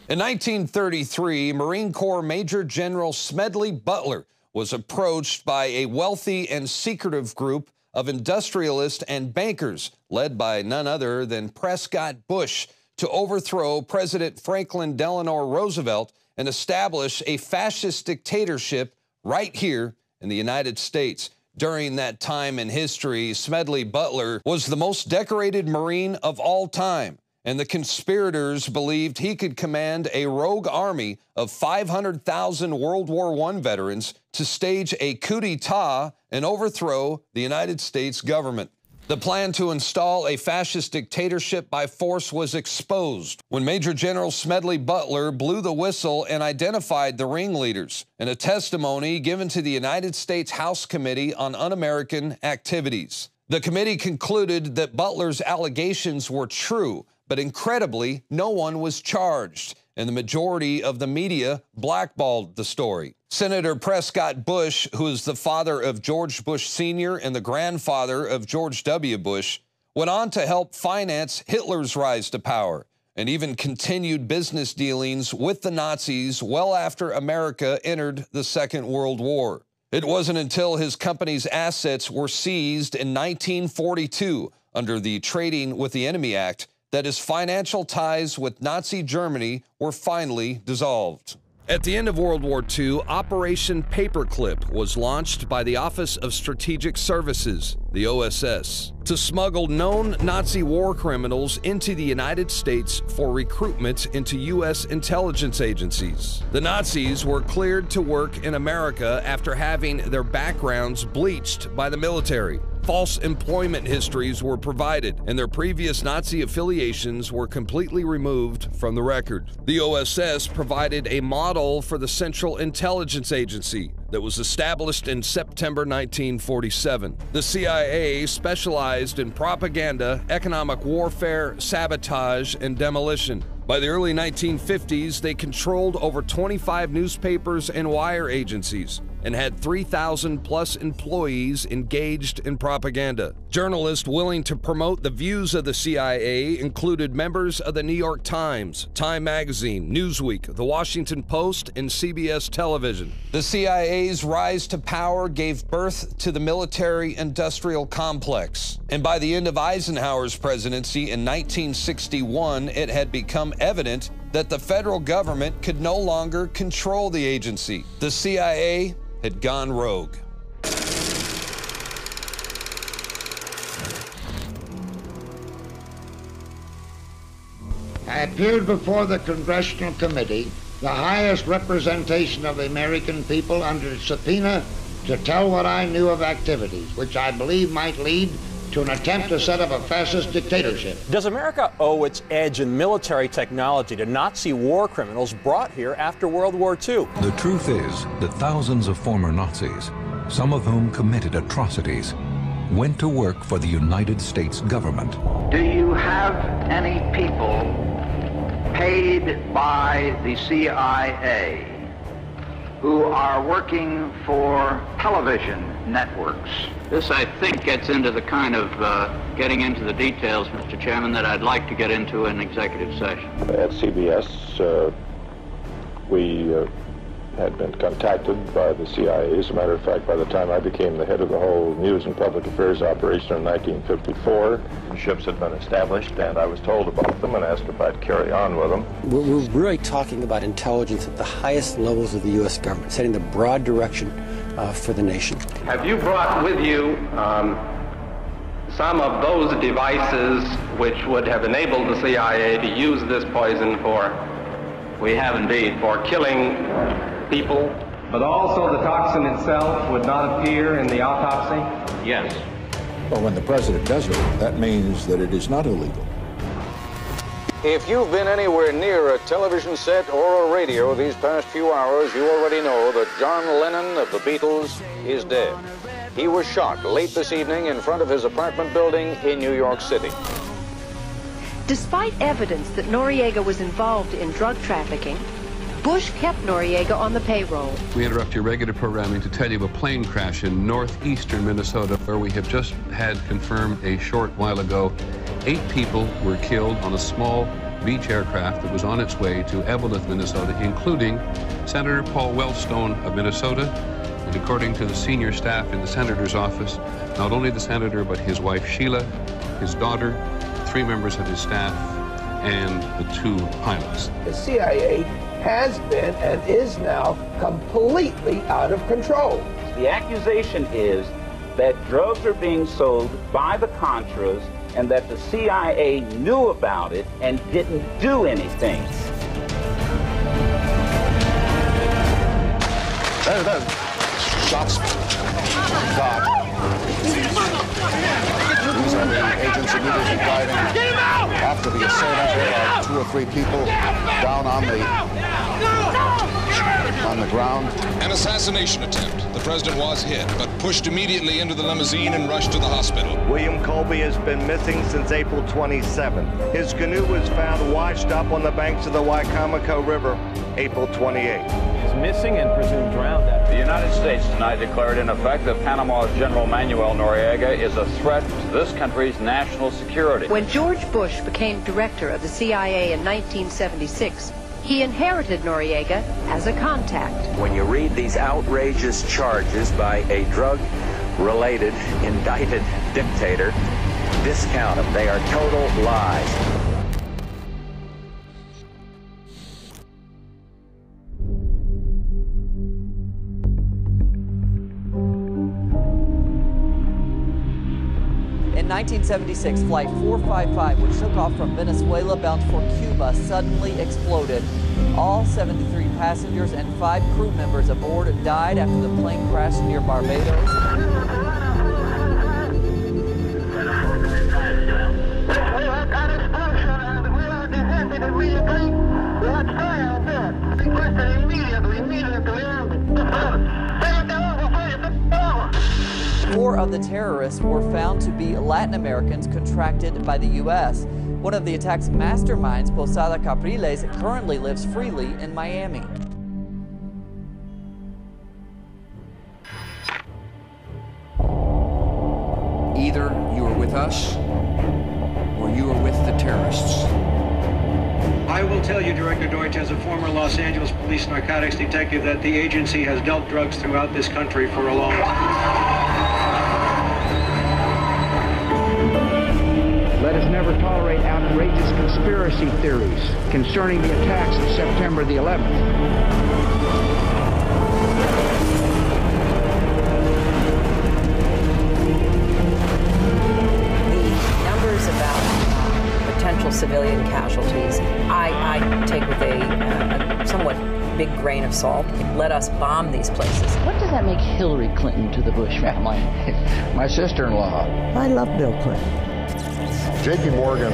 In 1933, Marine Corps Major General Smedley Butler was approached by a wealthy and secretive group of industrialists and bankers led by none other than Prescott Bush to overthrow President Franklin Delano Roosevelt and establish a fascist dictatorship right here in the United States. During that time in history, Smedley Butler was the most decorated Marine of all time, and the conspirators believed he could command a rogue army of 500,000 World War I veterans to stage a coup d'etat and overthrow the United States government. The plan to install a fascist dictatorship by force was exposed when Major General Smedley Butler blew the whistle and identified the ringleaders in a testimony given to the United States House Committee on Un-American Activities. The committee concluded that Butler's allegations were true, but incredibly, no one was charged, and the majority of the media blackballed the story. Senator Prescott Bush, who is the father of George Bush Sr. and the grandfather of George W. Bush, went on to help finance Hitler's rise to power and even continued business dealings with the Nazis well after America entered the Second World War. It wasn't until his company's assets were seized in 1942 under the Trading with the Enemy Act that his financial ties with Nazi Germany were finally dissolved. At the end of World War II, Operation Paperclip was launched by the Office of Strategic Services, the OSS, to smuggle known Nazi war criminals into the United States for recruitment into U.S. intelligence agencies. The Nazis were cleared to work in America after having their backgrounds bleached by the military. False employment histories were provided, and their previous Nazi affiliations were completely removed from the record. The OSS provided a model for the Central Intelligence Agency that was established in September 1947. The CIA specialized in propaganda, economic warfare, sabotage, and demolition. By the early 1950s, they controlled over 25 newspapers and wire agencies and had 3,000 plus employees engaged in propaganda. Journalists willing to promote the views of the CIA included members of the New York Times, Time Magazine, Newsweek, The Washington Post, and CBS Television. The CIA's rise to power gave birth to the military-industrial complex. And by the end of Eisenhower's presidency in 1961, it had become evident that the federal government could no longer control the agency. The CIA had gone rogue. I appeared before the Congressional Committee, the highest representation of the American people, under subpoena to tell what I knew of activities which I believe might lead to an attempt to set up a fascist dictatorship. Does America owe its edge in military technology to Nazi war criminals brought here after World War II? The truth is that thousands of former Nazis, some of whom committed atrocities, went to work for the United States government. Do you have any people paid by the CIA who are working for television networks? This, I think, gets into the kind of getting into the details, Mr. Chairman, that I'd like to get into in executive session. At CBS, we had been contacted by the CIA. As a matter of fact, by the time I became the head of the whole news and public affairs operation in 1954, ships had been established, and I was told about them and asked if I'd carry on with them. We're really talking about intelligence at the highest levels of the U.S. government, setting the broad direction for the nation. Have you brought with you some of those devices which would have enabled the CIA to use this poison for, We have indeed, for killing people? But also the toxin itself would not appear in the autopsy? Yes. Well, when the president does it, that means that it is not illegal. If you've been anywhere near a television set or a radio these past few hours, you already know that John Lennon of the Beatles is dead. He was shot late this evening in front of his apartment building in New York City. Despite evidence that Noriega was involved in drug trafficking, Bush kept Noriega on the payroll. We interrupt your regular programming to tell you of a plane crash in northeastern Minnesota, where we have just had confirmed a short while ago 8 people were killed on a small Beech aircraft that was on its way to Eveleth, Minnesota, including Senator Paul Wellstone of Minnesota. And according to the senior staff in the senator's office, not only the senator, but his wife Sheila, his daughter, 3 members of his staff, and the 2 pilots. The CIA has been and is now completely out of control. The accusation is that drugs are being sold by the Contras and that the CIA knew about it and didn't do anything. Shots. God. These are the agents immediately diving after the assailant. There are 2 or 3 people down on the ground. An assassination attempt. The president was hit, but pushed immediately into the limousine and rushed to the hospital. William Colby has been missing since April 27th. His canoe was found washed up on the banks of the Wicomico River, April 28th. He's missing and presumed drowned. The United States tonight declared in effect that Panama's General Manuel Noriega is a threat to this country's national security. When George Bush became director of the CIA in 1976, he inherited Noriega as a contact. When you read these outrageous charges by a drug-related, indicted dictator, discount them. They are total lies. In 1976, Flight 455, which took off from Venezuela bound for Cuba, suddenly exploded. All 73 passengers and 5 crew members aboard died after the plane crashed near Barbados. Four of the terrorists were found to be Latin Americans contracted by the U.S. One of the attack's masterminds, Posada Capriles, currently lives freely in Miami. Either you are with us or you are with the terrorists. I will tell you, Director Deutsch, as a former Los Angeles police narcotics detective, that the agency has dealt drugs throughout this country for a long time. Let us never tolerate outrageous conspiracy theories concerning the attacks of September the 11th. The numbers about potential civilian casualties, I take with a somewhat big grain of salt. Let us bomb these places. What does that make Hillary Clinton to the Bush family? My sister-in-law. I love Bill Clinton. J.P. Morgan.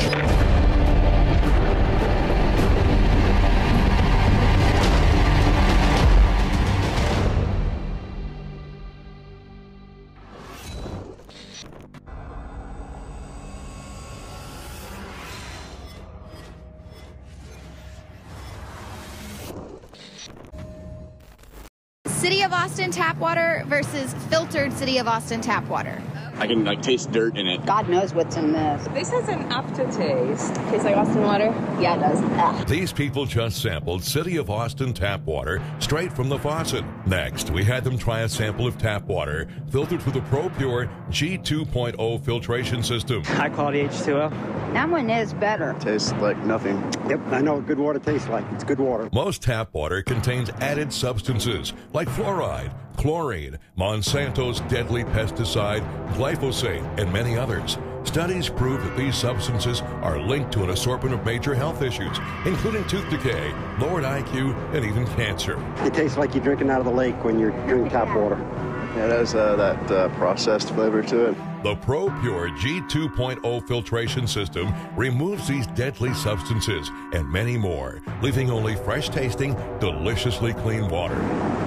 City of Austin tap water versus filtered City of Austin tap water. I can taste dirt in it. God knows what's in this. This has an aftertaste. Tastes like Austin water? Yeah, it does. These people just sampled City of Austin tap water straight from the faucet. Next, we had them try a sample of tap water filtered through the ProPure G2.0 filtration system. High quality H2O. That one is better. Tastes like nothing. Yep, I know what good water tastes like. It's good water. Most tap water contains added substances like fluoride, chlorine, Monsanto's deadly pesticide, glyphosate, and many others. Studies prove that these substances are linked to an assortment of major health issues, including tooth decay, lowered IQ, and even cancer. It tastes like you're drinking out of the lake when you're drinking tap water. Yeah, it has that processed flavor to it. The ProPure G2.0 filtration system removes these deadly substances and many more, leaving only fresh-tasting, deliciously clean water.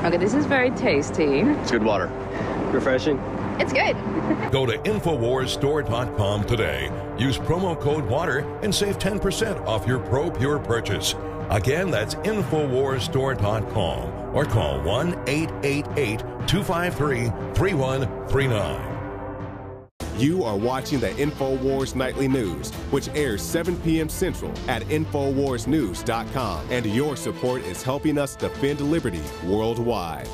Okay, this is very tasty. It's good water. Refreshing. It's good. Go to InfoWarsStore.com today. Use promo code WATER and save 10% off your ProPure purchase. Again, that's InfoWarsStore.com or call 1-888-253-3139. You are watching the InfoWars Nightly News, which airs 7 p.m. Central at InfoWarsNews.com. And your support is helping us defend liberty worldwide.